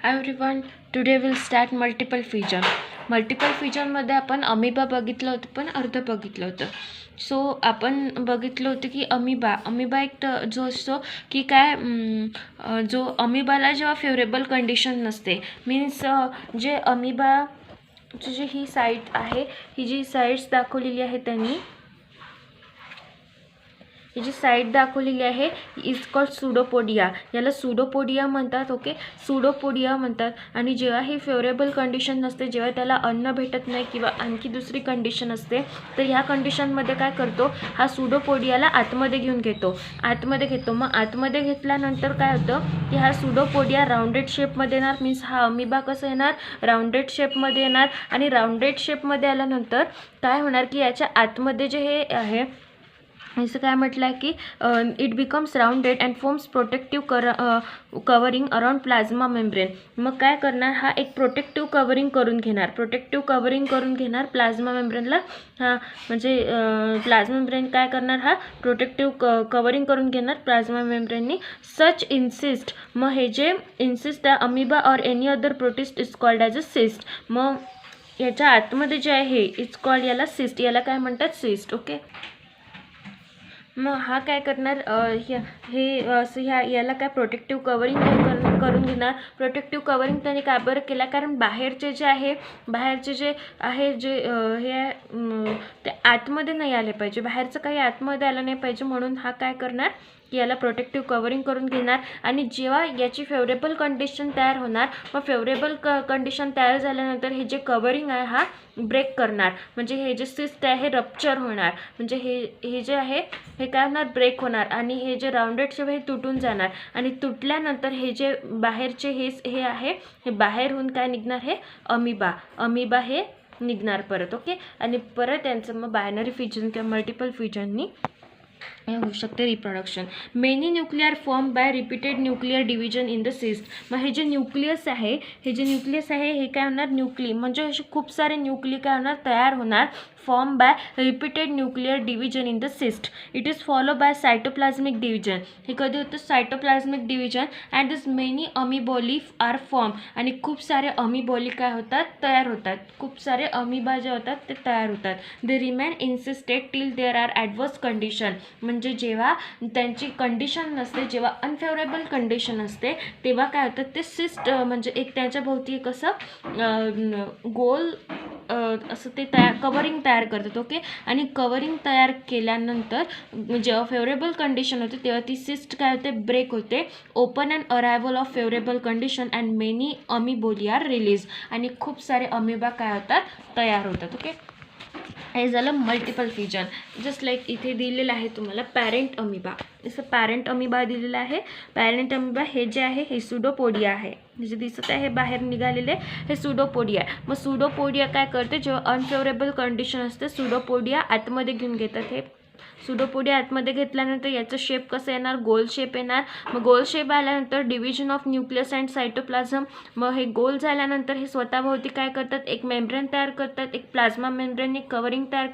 Everyone, today will start multiple fusion. Multiple फ्युजनमध्ये आपण amoeba बघितलं होतं, पण अर्ध बघितलं होतं. सो आपण बघितलं होतं की अमिबा एक जो असतो की काय, जो अमिबाला जेव्हा फेवरेबल कंडिशन नसते, मीन्स जे अमिबाची जी ही साईट आहे, ही जी साईट्स दाखवलेली आहे त्यांनी, ही जी साईट दाखवलेली आहे इज कॉल्ड सुडोपोडिया. याला सुडोपोडिया म्हणतात. ओके, सुडोपोडिया म्हणतात. आणि जेव्हा ही फेवरेबल कंडिशन नसते, जेव्हा त्याला अन्न भेटत नाही किंवा आणखी दुसरी कंडिशन असते, तर ह्या कंडिशनमध्ये काय करतो, हा सुडोपोडियाला आतमध्ये घेतो. मग आतमध्ये घेतल्यानंतर काय होतं की हा सुडोपोडिया राऊंडेड शेपमध्ये येणार. मीन्स हा अमिबा कसं येणार, राऊंडेड शेपमध्ये येणार. आणि राऊंडेड शेपमध्ये आल्यानंतर काय होणार की याच्या आतमध्ये जे हे आहे, असं काय म्हटलं आहे की it becomes rounded and forms protective covering around plasma membrane. मग काय करणार, हा एक प्रोटेक्टिव्ह कवरिंग करून घेणार प्लाझ्मा मेम्ब्रेनला. हा म्हणजे प्लाझ्मा मेम्ब्रेन काय करणार, हा प्रोटेक्टिव्ह कवरिंग करून घेणार प्लाझ्मा मेम्ब्रेननी. सच इन्सिस्ट, मग हे जे इन्सिस्ट आहे amoeba or any other protist is called as a cyst. मग याच्या आतमध्ये जे आहे इज कॉल्ड, याला सिस्ट, याला काय म्हणतात, सिस्ट. ओके, मग हा काय करणार, याला काय प्रोटेक्टिव्ह कवरिंग करून घेणार. प्रोटेक्टिव्ह कवरिंग त्याने काय बरं केला, कारण बाहेरचे जे आहे ते आतमध्ये नाही आले पाहिजे, बाहेरचं काही आतमध्ये आलं नाही पाहिजे, म्हणून हा काय करणार की याला प्रोटेक्टिव्ह कवरिंग करून घेणार. आणि जेव्हा याची फेवरेबल कंडिशन तयार होणार, मग फेवरेबल कंडिशन तयार झाल्यानंतर हे जे कवरिंग आहे हा ब्रेक करणार. म्हणजे हे जे सिस्ट आहे हे रप्चर होणार. म्हणजे हे जे आहे हे काय होणार, ब्रेक होणार. आणि हे जे राऊंडेड शेप हे तुटून जाणार. आणि तुटल्यानंतर हे जे बाहेरचे हे आहे, हे बाहेरून काय निघणार, हे अमिबा हे निघणार परत. ओके, आणि परत यांचं मग बायनरी फ्युजन किंवा मल्टिपल फ्युजननी होऊ शकते reproduction. Many nuclear form by repeated nuclear division in the cyst. मग हे जे न्यूक्लियस आहे हे काय होणार, न्यूक्ली म्हणजे असे खूप सारे न्यूक्ली काय होणार, तयार होणार. Form by repeated nuclear division in the cyst. It is follow by cytoplasmic division. हे कधी होतं, cytoplasmic division. And this many amoebulae are form. आणि खूप सारे अमिबोली काय होतात, तयार होतात. खूप सारे अमिबा जे होतात ते तयार होतात. They remain insisted till there are adverse condition. म्हणजे जेव्हा त्यांची कंडिशन नसते, जेव्हा अनफेवरेबल कंडिशन असते, तेव्हा काय होतं, ते सिस्ट म्हणजे एक त्याच्या भोवती कसं गोल असं ते कवरिंग तयार करतात. ओके, आणि कवरिंग तयार केल्यानंतर जेव्हा फेवरेबल कंडिशन होते तेव्हा ती सिस्ट काय होते, ब्रेक होते. Open and arrival of favourable condition and many amoebulae are release. आणि खूप सारे अमिबा काय होतात, तयार होतात. ओके, हे झालं मल्टिपल फ्युजन. जस्ट लाईक इथे दिलेलं आहे तुम्हाला पॅरेंट अमिबा. जसं पॅरेंट अमिबा दिलेला आहे. पॅरेंट अमिबा हे जे आहे हे सुडोपोडिया आहे. जे दिसत आहे बाहेर निघालेले हे सुडोपोडिया आहे. मग सुडोपोडिया काय करते, जेव्हा अनफेवरेबल कंडिशन असते सुडोपोडिया आतमध्ये घेऊन घेतात. हे सुडोपोडिया आतमध्ये घेतल्यानंतर याचं शेप कसं येणार, गोल शेप येणार. मग गोल शेप आल्यानंतर division of nucleus and cytoplasm. मग हे गोल झाल्यानंतर हे स्वतःभोवती काय करतात, एक मेम्ब्रेन तयार करतात. एक प्लाझ्मा मेम्ब्रेनने कवरिंग तयार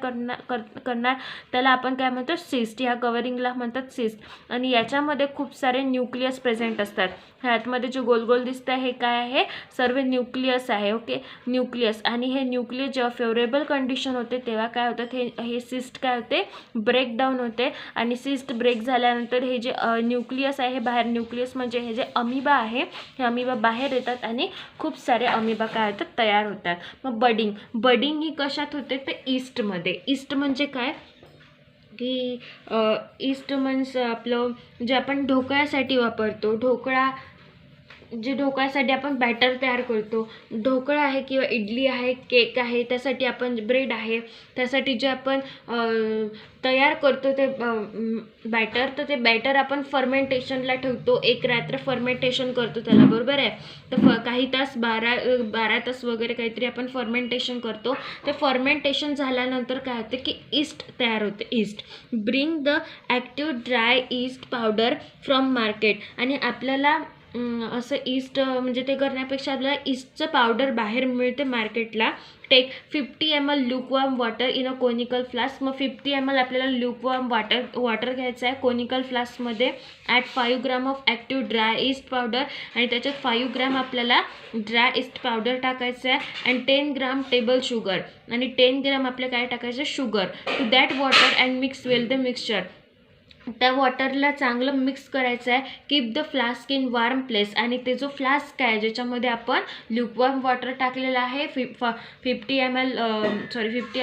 करणार. त्याला आपण काय म्हणतो, सिस्ट. ह्या कवरिंगला म्हणतात सिस्ट. आणि याच्यामध्ये खूप सारे न्यूक्लियस प्रेझेंट असतात. ह्या आतमध्ये जे गोल गोल दिसतं हे काय आहे, सर्व न्यूक्लियस आहे. Okay, nucleus. आणि हे न्यूक्लियस जेव्हा फेवरेबल कंडिशन होते तेव्हा काय होतात, हे सिस्ट काय होते, ब्रेक डाऊन होते. आणि सिस्ट ब्रेक झाल्यानंतर हे जे न्यूक्लियस आहे बाहेर, न्यूक्लियस म्हणजे हे जे अमिबा आहे, हे अमिबा बाहेर येतात आणि खूप सारे अमिबा काय होतात, तयार होतात. मग बडिंग ही कशात होते, ते ईस्टमध्ये. ईस्ट म्हणजे काय की ईस्ट मीन्स आपलं जे आपण ढोकळ्यासाठी वापरतो, ढोकळ्यासाठी आपण बॅटर तयार करतो. ढोकळा आहे किंवा इडली आहे, केक आहे, त्यासाठी आपण ब्रेड आहे, त्यासाठी जे आपण तयार करतो ते बॅटर, तर ते बॅटर आपण फर्मेंटेशनला ठेवतो. एक रात्र फर्मेंटेशन करतो त्याला, बरोबर आहे. तर काही तास, 12 तास वगैरे काहीतरी आपण फर्मेंटेशन करतो. ते फर्मेंटेशन झाल्यानंतर काय होते की ईस्ट तयार होते. East bring the active dry yeast powder from market. आणि आपल्याला असं ईस्ट म्हणजे ते करण्यापेक्षा आपल्याला ईस्टचं पावडर बाहेर मिळते मार्केटला. Take 50 ml lukewarm water in a conical flask. मग 50 ml आपल्याला lukewarm वॉटर घ्यायचं आहे कोनिकल फ्लास्कमध्ये. At 5 gram of active dry yeast powder, आणि त्याच्यात 5 ग्राम आपल्याला ड्राय ईस्ट पावडर टाकायचं आहे. अँड 10 ग्राम टेबल शुगर, आणि 10 ग्राम आपल्या काय टाकायचं sugar. To that water and mix well the mixture. त्या वॉटरला चांगलं मिक्स करायचं आहे. Keep the flask in warm place. आणि ते जो फ्लास्क आहे ज्याच्यामध्ये आपण ल्युकवॉर्म वॉटर टाकलेलं आहे 50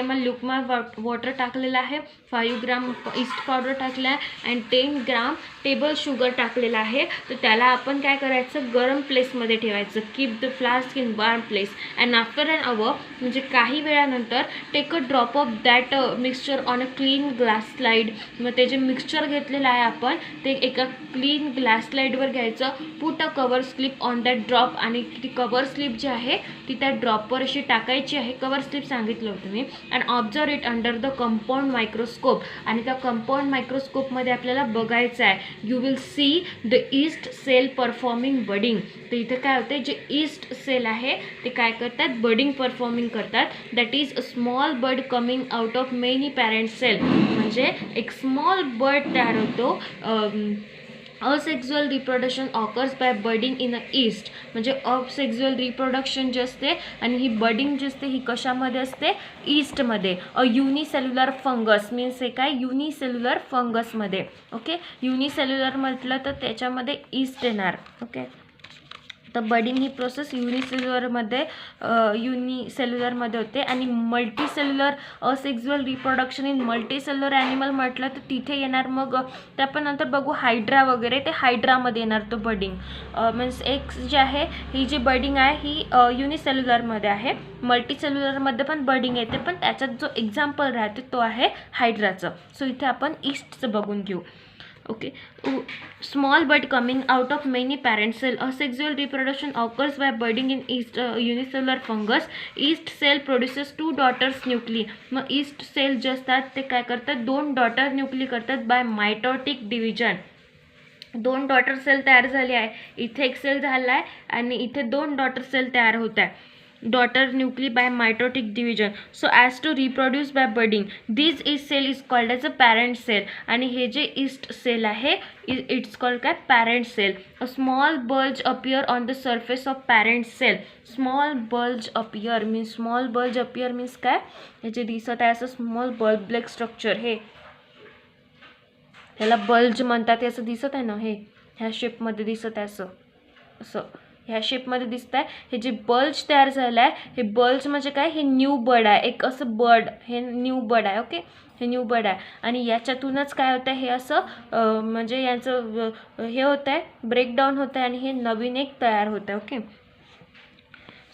ml ल्युकवॉर्म वॉटर टाकलेलं आहे, 5 ग्राम ईस्ट पावडर टाकलं आहे, अँड 10 ग्राम टेबल शुगर टाकलेलं आहे. तर त्याला आपण काय करायचं, गरम प्लेसमध्ये ठेवायचं. Keep the flask in warm place. And after an hour म्हणजे काही वेळानंतर take a drop of that mixture on a clean glass slide. मग ते जे मिक्सचर घेतलेलं आहे आपण ते एका क्लीन ग्लास स्लाईडवर घ्यायचं. Put a cover slip on that drop. आणि ती कवर स्लिप जी आहे ती त्या ड्रॉपवर अशी टाकायची आहे. कवर स्लिप सांगितलं होतं मी. And observe it under the compound microscope. आणि त्या कंपाऊंड मायक्रोस्कोपमध्ये आपल्याला बघायचं आहे. You will see the yeast cell performing budding. तर इथं काय होतं, जे ईस्ट सेल आहे ते काय करतात, बडिंग परफॉर्मिंग करतात. That is a small bird coming out of many parent cell. म्हणजे एक स्मॉल बर्ड तयार होतो. Asexual reproduction occurs by budding in a yeast. म्हणजे असेक्झुअल रिप्रोडक्शन जे असते आणि ही बडिंग जी असते ही कशामध्ये असते, ईस्टमध्ये. अ युनिसेल्युलर फंगस मीन्स हे काय, युनिसेल्युलर फंगसमध्ये. ओके, युनिसेल्युलर म्हटलं तर त्याच्यामध्ये ईस्ट येणार. ओके, तर बडिंग ही प्रोसेस युनिसेल्युलरमध्ये होते. आणि multicellular asexual reproduction in multicellular animal म्हटलं तर तिथे येणार. मग ते आपण नंतर बघू हायड्रा वगैरे, ते हायड्रामध्ये येणार तो बडिंग. मीन्स एक जे आहे ही जी बडिंग आहे ही युनिसेल्युलरमध्ये आहे. मल्टीसेल्युलरमध्ये पण बडिंग येते, पण त्याच्यात जो एक्झाम्पल राहते तो आहे हायड्राचं. सो इथे आपण ईस्टचं बघून घेऊ. Okay, small bud coming out of many parent cell. Asexual reproduction occurs by budding in yeast unicellular fungus. Yeast cell produces 2 daughters nuclei. मग yeast cell जे असतात ते काय करतात, 2 डॉटर न्यूक्ली करतात by mitotic division. 2 daughter cell तयार झाली आहे. इथे एक सेल झाला आहे आणि इथे 2 डॉटर सेल तयार होत आहे. daughter nuclei by mitotic division so as to reproduce by budding. This yeast cell is called as a parent cell. आणि हे जे yeast cell आहे it's called काय, parent cell. A small bulge appear on the surface of parent cell. Small bulge appear means काय, हे जे दिसत आहे असं small bulb like structure, हे त्याला बल्ज म्हणतात. हे असं दिसत आहे ना, हे ह्या शेपमध्ये दिसत आहे असं असं ह्या शेपमध्ये दिसत आहे. हे जे बल्ज तयार झालं आहे हे बल्ज म्हणजे काय, हे न्यू बर्ड आहे. एक असं बर्ड, हे न्यू बर्ड आहे. ओके, हे न्यू बर्ड आहे. आणि याच्यातूनच काय होतं आहे, हे असं म्हणजे यांचं हे होतं आहे, ब्रेकडाऊन होतं आहे आणि हे नवीन एक तयार होतं आहे. Okay,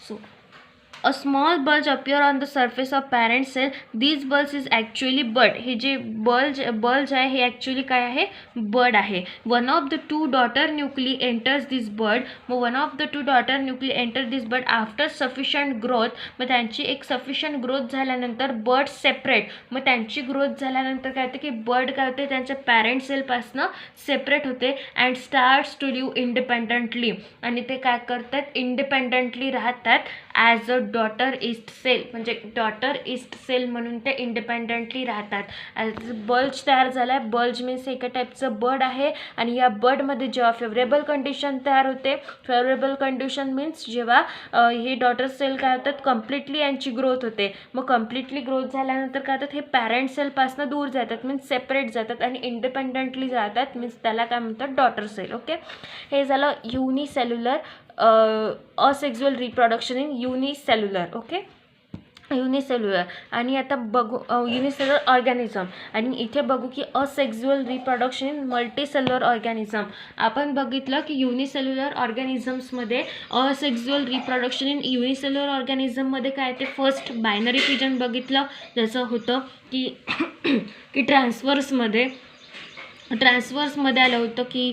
so a small bulge appear on the surface of parent cell. These bulge is actually bud. हे जे bulge आहे हे actually काय आहे, bud आहे. One of the 2 daughter nuclei enters this bud. मग one of the 2 daughter nuclei enter this bud after sufficient growth. मग त्यांची एक sufficient growth झाल्यानंतर bud separate. मग त्यांची ग्रोथ झाल्यानंतर काय होते की बर्ड काय होते, त्यांच्या पॅरेंट सेलपासनं सेपरेट होते. And starts to live independently. आणि ते काय करतात, इंडिपेंडंटली राहतात as a daughter yeast cell. म्हणजे डॉटर ईस्ट सेल म्हणून ते इंडिपेंडंटली राहतात. ॲज बल्ज तयार झाला आहे. बल्ज मीन्स एका टाईपचं बर्ड आहे. आणि या बर्डमध्ये जेव्हा फेवरेबल कंडिशन तयार होते, फेवरेबल कंडिशन मीन्स जेव्हा हे डॉटर सेल काय होतात, कम्प्लिटली यांची ग्रोथ होते. मग कम्प्लिटली ग्रोथ झाल्यानंतर काय होतात, हे पॅरेंट सेलपासून दूर जातात मीन्स सेपरेट जातात आणि इंडिपेंडंटली जातात मीन्स त्याला काय म्हणतात, डॉटर सेल. ओके, हे झालं unicellular asexual reproduction in unicellular. Okay, unicellular. आणि आता बघू युनिसेल्युलर ऑर्गॅनिझम. आणि इथे बघू की asexual reproduction in multicellular organism. आपण बघितलं की युनिसेल्युलर ऑर्गॅनिझम्समध्ये असेक्झुअल रिप्रोडक्शन इन युनिसेल्युलर ऑर्गॅनिझममध्ये काय ते फर्स्ट बायनरी फिजन बघितलं, जसं होतं की की ट्रान्सफर्समध्ये ट्रान्सवर्समध्ये आलं होतं की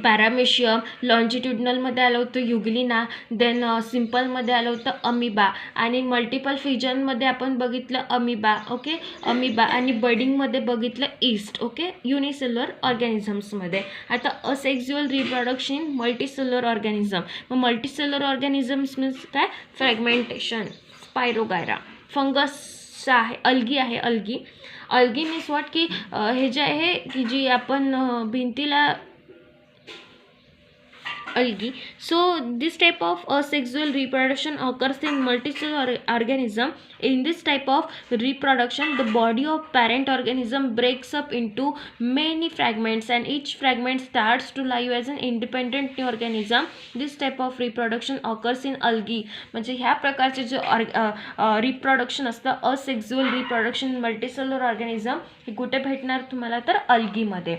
पॅरामेशियम, लॉन्जिट्युडनलमध्ये आलं होतं युग्लिना, देन सिम्पलमध्ये आलं होतं अमिबा, आणि मल्टिपल फिजनमध्ये आपण बघितलं अमिबा, ओके, अमिबा, आणि बडिंगमध्ये बघितलं ईस्ट, ओके, युनिसेल्युलर ऑर्गॅनिझम्समध्ये. आता असेक्झुअल रिप्रोडक्शन मल्टीसेल्युलर ऑर्गॅनिझम. मग मल्टीसेल्युलर ऑर्गॅनिझम्स मीन्स काय? फ्रॅगमेंटेशन, स्पायरोगायरा, फंगस आहे, अल्गी आहे, अल्गी मीन्स व्हॉट की हे जे आहे की जी आपण भिंतीला algae. So this type of asexual reproduction occurs in multicellular organism. In this type of reproduction, the body of parent organism breaks up into many fragments and each fragment starts to live as an independent new organism. This type of reproduction occurs in algae. म्हणजे ह्या प्रकारचे जे reproduction असतं असेक्झुअल reproduction multicellular organism हे कुठे भेटणार तुम्हाला? तर अल्गीमध्ये.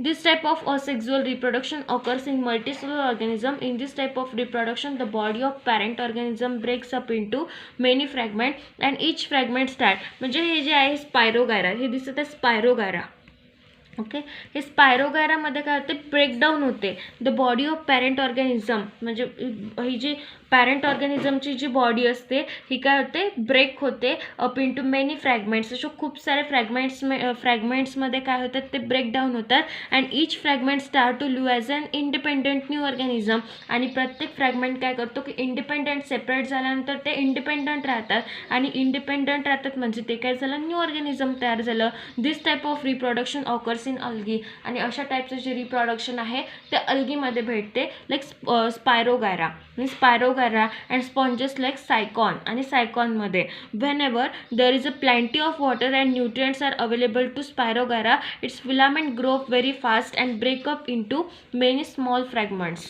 This type of asexual reproduction occurs in multicellular organism. In this type of reproduction, the body of parent organism breaks up into many fragments and each fragment start. म्हणजे हे जे आहे spirogyra, हे दिसत आहे स्पायरोगायरा, ओके. हे स्पायरोगायरामध्ये काय होते? ब्रेकडाऊन होते. The body of parent organism, म्हणजे ही जी पॅरेंट ऑर्गॅनिझमची जी बॉडी असते ही काय होते? ब्रेक होते अप इंटू मेनी फ्रॅगमेंट्स. अशा खूप सारे फ्रॅगमेंट्समध्ये काय होतात? ते ब्रेकडाऊन होतात. And each fragment start to live as an independent new organism. आणि प्रत्येक फ्रॅगमेंट काय करतो की इंडिपेंडंट सेपरेट झाल्यानंतर ते इंडिपेंडंट राहतात, आणि इंडिपेंडंट राहतात म्हणजे ते काय झालं? न्यू ऑर्गॅनिझम तयार झालं. This type of reproduction occurs in algae. आणि अशा टाईपचं जे रिप्रोडक्शन आहे ते अल्गीमध्ये भेटते, like spirogyra spirogyra and sponges like sycon. आणि सायकॉनमध्ये whenever there is a plenty of water and nutrients are available to spirogyra, its filament grow very fast and break up into many small fragments.